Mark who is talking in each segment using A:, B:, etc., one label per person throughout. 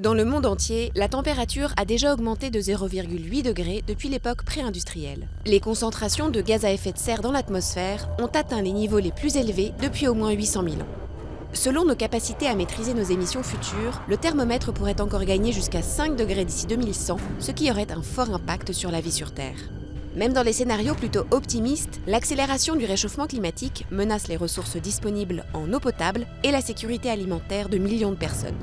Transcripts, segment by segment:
A: Dans le monde entier, la température a déjà augmenté de 0,8 degrés depuis l'époque pré-industrielle. Les concentrations de gaz à effet de serre dans l'atmosphère ont atteint les niveaux les plus élevés depuis au moins 800 000 ans. Selon nos capacités à maîtriser nos émissions futures, le thermomètre pourrait encore gagner jusqu'à 5 degrés d'ici 2100, ce qui aurait un fort impact sur la vie sur Terre. Même dans les scénarios plutôt optimistes, l'accélération du réchauffement climatique menace les ressources disponibles en eau potable et la sécurité alimentaire de millions de personnes.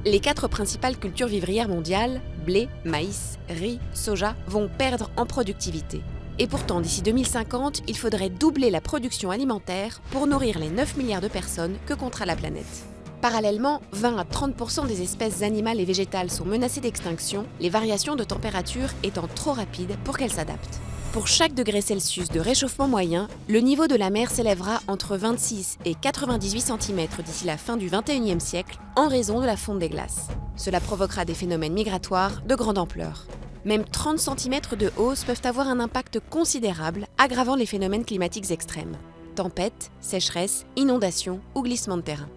A: Les 4 principales cultures vivrières mondiales, blé, maïs, riz, soja, vont perdre en productivité. Et pourtant, d'ici 2050, il faudrait doubler la production alimentaire pour nourrir les 9 milliards de personnes que comptera la planète. Parallèlement, 20 à 30% des espèces animales et végétales sont menacées d'extinction, les variations de température étant trop rapides pour qu'elles s'adaptent. Pour chaque degré Celsius de réchauffement moyen, le niveau de la mer s'élèvera entre 26 et 98 cm d'ici la fin du XXIe siècle en raison de la fonte des glaces. Cela provoquera des phénomènes migratoires de grande ampleur. Même 30 cm de hausse peuvent avoir un impact considérable, aggravant les phénomènes climatiques extrêmes. Tempêtes, sécheresses, inondations ou glissements de terrain.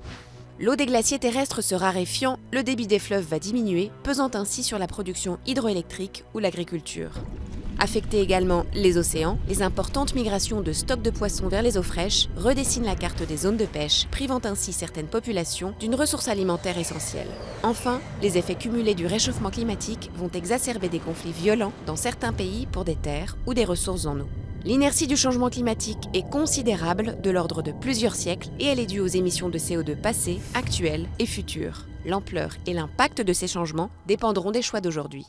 A: L'eau des glaciers terrestres se raréfiant, le débit des fleuves va diminuer, pesant ainsi sur la production hydroélectrique ou l'agriculture. Affecter également les océans, les importantes migrations de stocks de poissons vers les eaux fraîches redessinent la carte des zones de pêche, privant ainsi certaines populations d'une ressource alimentaire essentielle. Enfin, les effets cumulés du réchauffement climatique vont exacerber des conflits violents dans certains pays pour des terres ou des ressources en eau. L'inertie du changement climatique est considérable, de l'ordre de plusieurs siècles, et elle est due aux émissions de CO2 passées, actuelles et futures. L'ampleur et l'impact de ces changements dépendront des choix d'aujourd'hui.